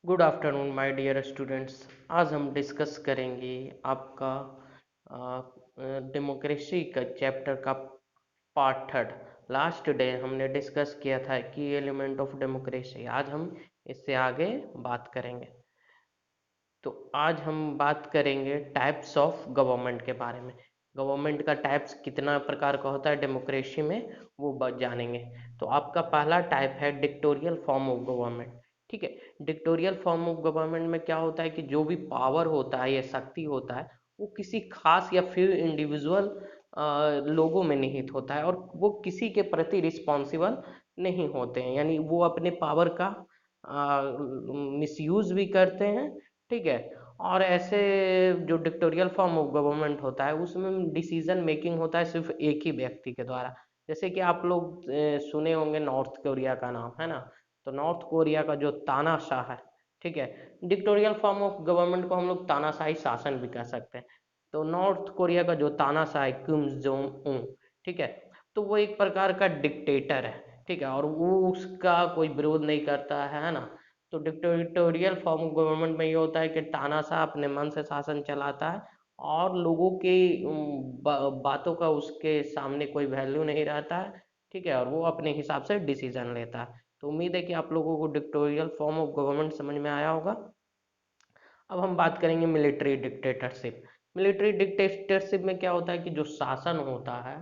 Good afternoon my dear students. आज हम discuss करेंगे आपका डेमोक्रेसी का चैप्टर का पार्ट थर्ड। लास्ट डे हमने डिस्कस किया था की एलिमेंट ऑफ डेमोक्रेसी। आज हम इससे आगे बात करेंगे। तो आज हम बात करेंगे टाइप्स ऑफ गवर्नमेंट के बारे में। गवर्नमेंट का टाइप्स कितना प्रकार का होता है डेमोक्रेसी में, वो जानेंगे। तो आपका पहला टाइप है डिक्टोरियल फॉर्म ऑफ गवर्नमेंट। ठीक है। डिक्टोरियल फॉर्म ऑफ गवर्नमेंट में क्या होता है कि जो भी पावर होता है या शक्ति होता है वो किसी खास या फिर इंडिविजुअल लोगों में निहित होता है और वो किसी के प्रति रिस्पॉन्सिबल नहीं होते हैं, यानी वो अपने पावर का मिसयूज भी करते हैं। ठीक है। और ऐसे जो डिक्टोरियल फॉर्म ऑफ गवर्नमेंट होता है उसमें डिसीजन मेकिंग होता है सिर्फ एक ही व्यक्ति के द्वारा। जैसे कि आप लोग सुने होंगे नॉर्थ कोरिया का नाम, है ना। तो नॉर्थ कोरिया का जो तानाशाह है, ठीक है। डिक्टोरियल फॉर्म ऑफ गवर्नमेंट को हम लोग तानाशाही शासन भी कह सकते हैं। तो नॉर्थ कोरिया का जो तानाशाह है किम जोंग उन, ठीक है। तो वो एक प्रकार का डिक्टेटर है, ठीक है, और वो उसका कोई विरोध नहीं करता है ना। तो डिक्टेटोरियल फॉर्म ऑफ गवर्नमेंट में ये होता है कि तानाशाह अपने मन से शासन चलाता है और लोगों की बातों का उसके सामने कोई वैल्यू नहीं रहता है। ठीक है, और वो अपने हिसाब से डिसीजन लेता है। तो उम्मीद है कि आप लोगों को डिक्टेटोरियल फॉर्म ऑफ गवर्नमेंट समझ में आया होगा। अब हम बात करेंगे मिलिट्री डिक्टेटरशिप। मिलिट्री डिक्टेटरशिप में क्या होता है कि जो शासन होता है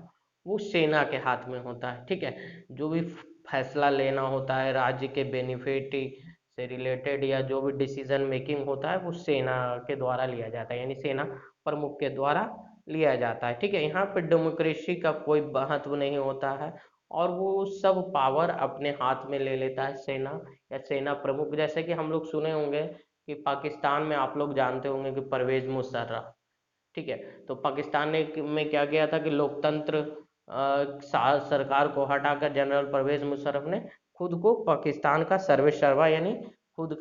वो सेना के हाथ में होता है। ठीक है। जो भी फैसला लेना होता है राज्य के बेनिफिट से रिलेटेड या जो भी डिसीजन मेकिंग होता है वो सेना के द्वारा लिया जाता है, यानी सेना प्रमुख के द्वारा लिया जाता है। ठीक है। यहाँ पे डेमोक्रेसी का कोई महत्व नहीं होता है और वो सब पावर अपने हाथ में ले लेता है सेना या सेना प्रमुख। जैसे कि हम लोग सुने होंगे कि पाकिस्तान में आप लोग जानते होंगे कि परवेज मुशर्रफ, ठीक है। तो पाकिस्तान ने में क्या किया था कि लोकतंत्र सरकार को हटाकर जनरल परवेज मुशर्रफ ने खुद को पाकिस्तान का सर्वे सर्वा यानी खुद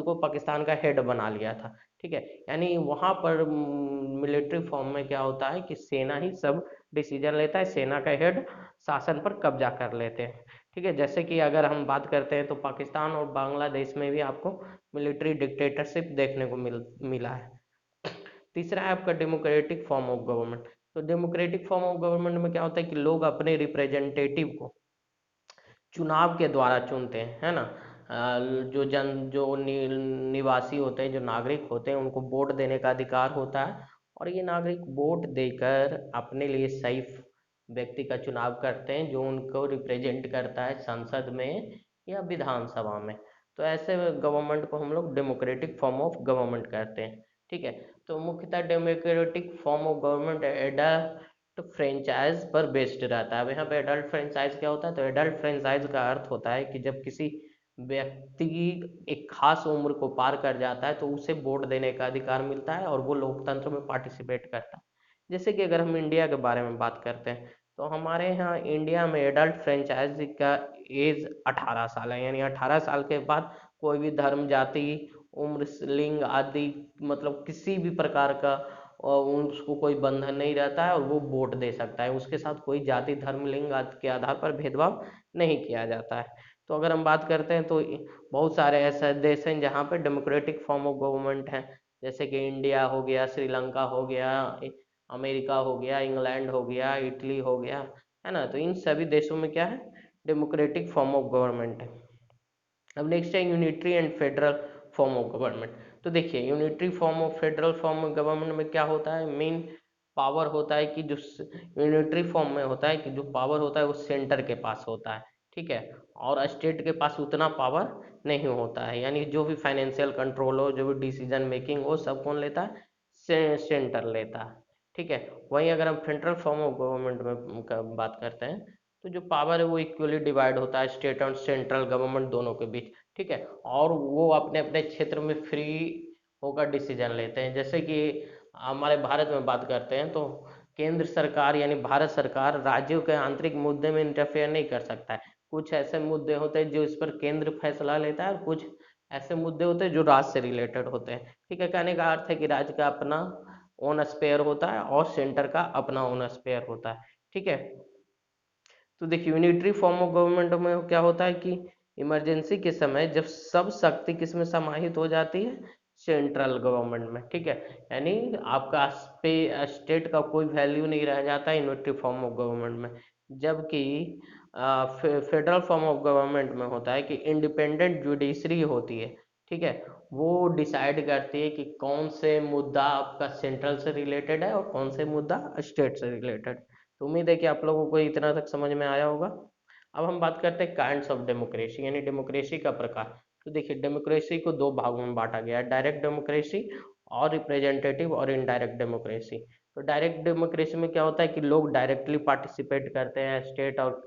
को पाकिस्तान का हेड बना लिया था। ठीक है। यानी वहां पर मिलिट्री फॉर्म में क्या होता है कि सेना ही सब डिसीजन लेता है, सेना का हेड शासन पर कब्जा कर लेते हैं। ठीक है। जैसे कि अगर हम बात करते हैं तो पाकिस्तान और बांग्लादेश में भी आपको मिलिट्री डिक्टेटरशिप देखने को मिला है। तीसरा है आपका डेमोक्रेटिक फॉर्म ऑफ गवर्नमेंट। तो डेमोक्रेटिक फॉर्म ऑफ गवर्नमेंट में क्या होता है कि लोग अपने रिप्रेजेंटेटिव को चुनाव के द्वारा चुनते हैं, है ना। जो निवासी होते हैं, जो नागरिक होते हैं, उनको वोट देने का अधिकार होता है और ये नागरिक वोट देकर अपने लिए सही व्यक्ति का चुनाव करते हैं जो उनको रिप्रेजेंट करता है संसद में या विधानसभा में। तो ऐसे गवर्नमेंट को हम लोग डेमोक्रेटिक फॉर्म ऑफ गवर्नमेंट कहते हैं। ठीक है। तो मुख्यतः democratic form of government adult franchise पर बेस्ड रहता है। अब यहाँ पे एडल्ट फ्रेंचाइज क्या होता है, तो एडल्ट फ्रेंचाइज का अर्थ होता है कि जब किसी व्यक्ति एक खास उम्र को पार कर जाता है तो उसे वोट देने का अधिकार मिलता है और वो लोकतंत्र में पार्टिसिपेट करता है। जैसे कि अगर हम इंडिया के बारे में बात करते हैं तो हमारे यहाँ इंडिया में एडल्ट फ्रेंचाइज का एज 18 साल है, यानी 18 साल के बाद कोई भी धर्म जाति उम्र लिंग आदि मतलब किसी भी प्रकार का और उसको कोई बंधन नहीं रहता है और वो वोट दे सकता है। उसके साथ कोई जाति धर्म लिंग आदि के आधार पर भेदभाव नहीं किया जाता है। तो अगर हम बात करते हैं तो बहुत सारे ऐसे देश हैं जहाँ पे डेमोक्रेटिक फॉर्म ऑफ गवर्नमेंट है। जैसे कि इंडिया हो गया, श्रीलंका हो गया, अमेरिका हो गया, इंग्लैंड हो गया, इटली हो गया, है ना। तो इन सभी देशों में क्या है, डेमोक्रेटिक फॉर्म ऑफ गवर्नमेंट है। अब नेक्स्ट है unitary and federal form of government. तो देखिए unitary form of federal form of government में क्या होता है, मेन पावर होता है कि जो यूनिटरी फॉर्म में होता है कि जो पावर होता है वो सेंटर के पास होता है। ठीक है। और स्टेट के पास उतना पावर नहीं होता है, यानी जो भी फाइनेंशियल कंट्रोल हो, जो भी डिसीजन मेकिंग हो, सब कौन लेता है, सेंटर लेता है। ठीक है। वहीं अगर हम फेडरल फॉर्म ऑफ गवर्नमेंट में बात करते हैं तो जो पावर है वो इक्वली डिवाइड होता है स्टेट और सेंट्रल गवर्नमेंट दोनों के बीच। ठीक है। और वो अपने अपने क्षेत्र में फ्री होकर डिसीजन लेते हैं। जैसे कि हमारे भारत में बात करते हैं तो केंद्र सरकार यानी भारत सरकार राज्यों के आंतरिक मुद्दे में इंटरफेयर नहीं कर सकता है। कुछ ऐसे मुद्दे होते हैं जो इस पर केंद्र फैसला लेता है और कुछ ऐसे मुद्दे होते हैं जो राज्य से रिलेटेड होते हैं। ठीक है। कहने का अर्थ है कि राज्य का अपना ओन स्पेयर होता है और सेंटर का अपना ओन स्पेयर होता है। ठीक है। तो देखिए यूनिटरी फॉर्म ऑफ गवर्नमेंट में क्या होता है कि इमरजेंसी के समय जब सब शक्ति किस में समाहित हो जाती है, सेंट्रल गवर्नमेंट में, ठीक है। यानी आपका स्टेट का कोई वैल्यू नहीं रह जाता यूनिटरी फॉर्म ऑफ गवर्नमेंट में। जबकि फेडरल फॉर्म ऑफ गवर्नमेंट में होता है कि इंडिपेंडेंट जुडिशरी होती है, ठीक है। वो डिसाइड करती है कि कौन से मुद्दा आपका सेंट्रल से रिलेटेड है और कौन से मुद्दा स्टेट से रिलेटेड। तो उम्मीद है कि आप लोगों को इतना तक समझ में आया होगा। अब हम बात करते हैं काइंड्स ऑफ डेमोक्रेसी, यानी डेमोक्रेसी का प्रकार। तो देखिए, डेमोक्रेसी को दो भागों में बांटा गया है, डायरेक्ट डेमोक्रेसी और रिप्रेजेंटेटिव और इनडायरेक्ट डेमोक्रेसी। तो डायरेक्ट डेमोक्रेसी में क्या होता है कि लोग डायरेक्टली पार्टिसिपेट करते हैं स्टेट और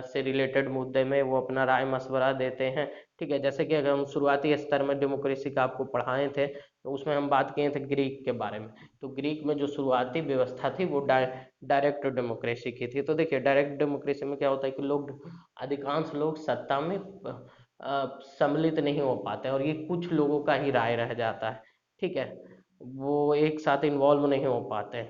से रिलेटेड मुद्दे में, वो अपना राय मशवरा देते हैं, ठीक है। जैसे कि अगर हम शुरुआती स्तर में डेमोक्रेसी का आपको पढ़ाए थे, तो उसमें हम बात किए थे ग्रीक के बारे में। तो ग्रीक में जो शुरुआती व्यवस्था थी वो डायरेक्ट डेमोक्रेसी की थी। तो देखिए, डायरेक्ट डेमोक्रेसी में क्या होता है कि लोग, अधिकांश लोग सत्ता में सम्मिलित नहीं हो पाते और ये कुछ लोगों का ही राय रह जाता है, ठीक है। वो एक साथ इन्वॉल्व नहीं हो पाते,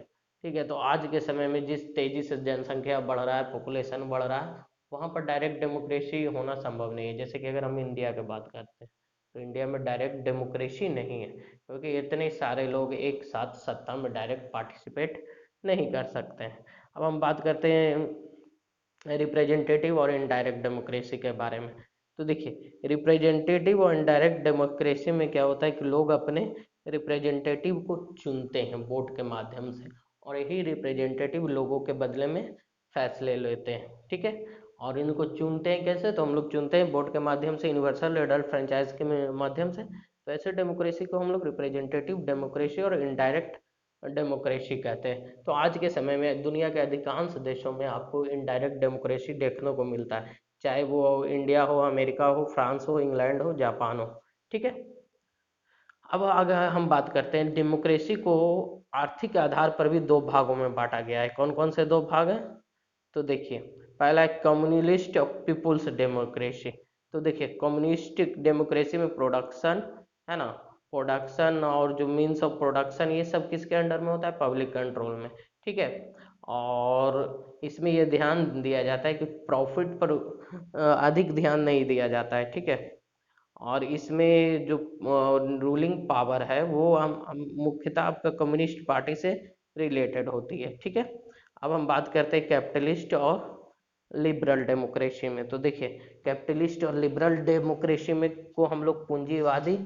ठीक है। तो आज के समय में जिस तेजी से जनसंख्या बढ़ रहा है, पॉपुलेशन बढ़ रहा है, वहाँ पर डायरेक्ट डेमोक्रेसी होना संभव नहीं है। जैसे कि अगर हम इंडिया की बात करते हैं, तो इंडिया में डायरेक्ट डेमोक्रेसी नहीं है, क्योंकि इतने सारे लोग एक साथ सत्ता में डायरेक्ट पार्टिसिपेट नहीं कर सकते हैं। अब हम बात करते हैं रिप्रेजेंटेटिव और इनडायरेक्ट डेमोक्रेसी के बारे में। तो देखिए, रिप्रेजेंटेटिव और इनडायरेक्ट डेमोक्रेसी में क्या होता है कि लोग अपने रिप्रेजेंटेटिव को चुनते हैं वोट के माध्यम से, और यही रिप्रेजेंटेटिव लोगों के बदले में फैसले लेते हैं, ठीक है। और इनको चुनते हैं कैसे, तो हम लोग चुनते हैं वोट के माध्यम से, यूनिवर्सल एडल्ट फ्रेंचाइज के माध्यम से। तो ऐसे डेमोक्रेसी को हम लोग रिप्रेजेंटेटिव डेमोक्रेसी और इनडायरेक्ट डेमोक्रेसी कहते हैं। तो आज के समय में दुनिया के अधिकांश देशों में आपको इनडायरेक्ट डेमोक्रेसी देखने को मिलता है, चाहे वो इंडिया हो, अमेरिका हो, फ्रांस हो, इंग्लैंड हो, जापान हो, ठीक है। अब अगर हम बात करते हैं डेमोक्रेसी को, आर्थिक आधार पर भी दो भागों में बांटा गया है। कौन कौन से दो भाग हैं, तो देखिए, पहला है कम्युनिस्ट और पीपुल्स डेमोक्रेसी। तो देखिए, कम्युनिस्ट डेमोक्रेसी में प्रोडक्शन, है ना, प्रोडक्शन और जो मीन्स ऑफ प्रोडक्शन, ये सब किसके अंडर में होता है, पब्लिक कंट्रोल में, ठीक है। और इसमें ये ध्यान दिया जाता है कि प्रॉफिट पर अधिक ध्यान नहीं दिया जाता है, ठीक है। और इसमें जो रूलिंग पावर है वो हम मुख्यतः आपका कम्युनिस्ट पार्टी से रिलेटेड होती है, ठीक है। अब हम बात करते हैं कैपिटलिस्ट और लिबरल डेमोक्रेसी में। तो देखिए, कैपिटलिस्ट और लिबरल डेमोक्रेसी में को हम लोग पूंजीवादी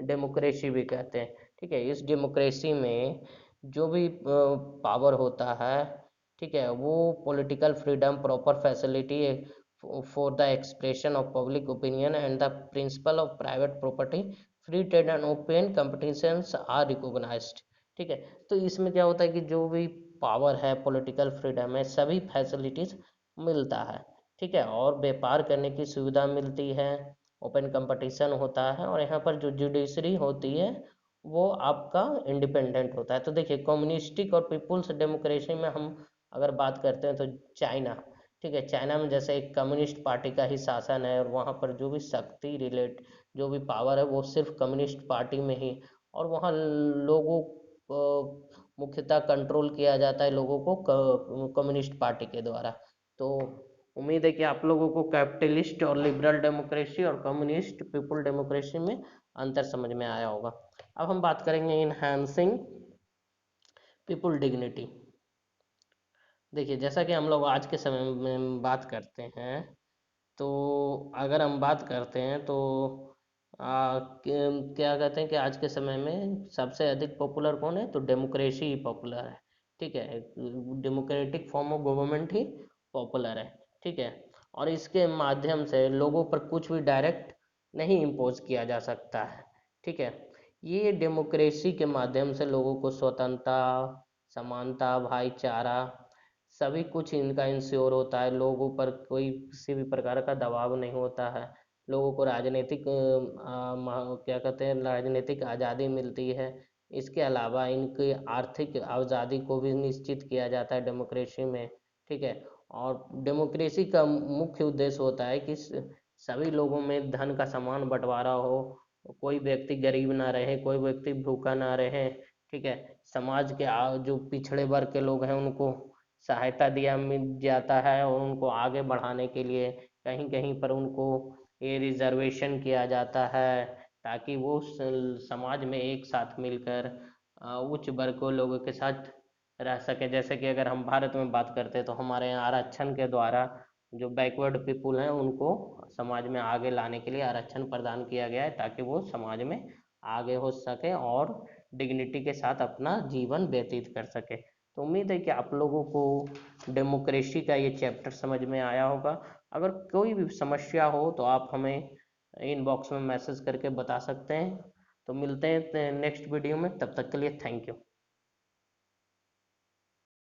डेमोक्रेसी भी कहते हैं, ठीक है। इस डेमोक्रेसी में जो भी पावर होता है, ठीक है, वो political freedom, proper facility for the expression of public opinion and the principle of private property, free trade and open competitions are recognized, ठीक है। तो इसमें क्या होता है कि जो भी पावर है, पॉलिटिकल फ्रीडम है, सभी फैसिलिटीज मिलता है, ठीक है। और व्यापार करने की सुविधा मिलती है, ओपन कंपटीशन होता है, और यहाँ पर जो जुडिशरी होती है वो आपका इंडिपेंडेंट होता है। तो देखिए, कम्युनिस्टिक और पीपुल्स डेमोक्रेसी में हम अगर बात करते हैं तो चाइना, ठीक है, चाइना में जैसे एक कम्युनिस्ट पार्टी का ही शासन है, और वहाँ पर जो भी शक्ति रिलेट, जो भी पावर है वो सिर्फ कम्युनिस्ट पार्टी में ही, और वहाँ लोगों को मुख्यतः कंट्रोल किया जाता है, लोगों को कम्युनिस्ट पार्टी के द्वारा। तो उम्मीद है कि आप लोगों को कैपिटलिस्ट और लिबरल डेमोक्रेसी और कम्युनिस्ट पीपुल डेमोक्रेसी में अंतर समझ में आया होगा। अब हम बात करेंगे इनहैंसिंग पीपुल डिग्निटी। देखिए, जैसा कि हम लोग आज के समय में बात करते हैं, तो अगर हम बात करते हैं तो क्या कहते हैं कि आज के समय में सबसे अधिक पॉपुलर कौन है, तो डेमोक्रेसी ही पॉपुलर है, ठीक है। Democratic form of government he popular है, ठीक है। और इसके माध्यम से लोगों पर कुछ भी डायरेक्ट नहीं इम्पोज किया जा सकता है, ठीक है। ये डेमोक्रेसी के माध्यम से लोगों को स्वतंत्रता, समानता, भाईचारा, सभी कुछ इनका इंश्योर होता है। लोगों पर कोई किसी भी प्रकार का दबाव नहीं होता है। लोगों को राजनीतिक क्या कहते हैं, राजनीतिक आज़ादी मिलती है। इसके अलावा इनकी आर्थिक आज़ादी को भी निश्चित किया जाता है डेमोक्रेसी में, ठीक है। और डेमोक्रेसी का मुख्य उद्देश्य होता है कि सभी लोगों में धन का समान बंटवारा हो, कोई व्यक्ति गरीब ना रहे, कोई व्यक्ति भूखा ना रहे, ठीक है। समाज के जो पिछड़े वर्ग के लोग हैं उनको सहायता दिया मिल जाता है, और उनको आगे बढ़ाने के लिए कहीं कहीं पर उनको ये रिजर्वेशन किया जाता है ताकि वो समाज में एक साथ मिलकर उच्च वर्ग के लोगों के साथ रह सके। जैसे कि अगर हम भारत में बात करते हैं तो हमारे यहाँ आरक्षण के द्वारा जो बैकवर्ड पीपुल हैं उनको समाज में आगे लाने के लिए आरक्षण प्रदान किया गया है ताकि वो समाज में आगे हो सके और डिग्निटी के साथ अपना जीवन व्यतीत कर सके। तो उम्मीद है कि आप लोगों को डेमोक्रेसी का ये चैप्टर समझ में आया होगा। अगर कोई भी समस्या हो तो आप हमें इनबॉक्स में मैसेज करके बता सकते हैं। तो मिलते हैं नेक्स्ट वीडियो में, तब तक के लिए थैंक यू।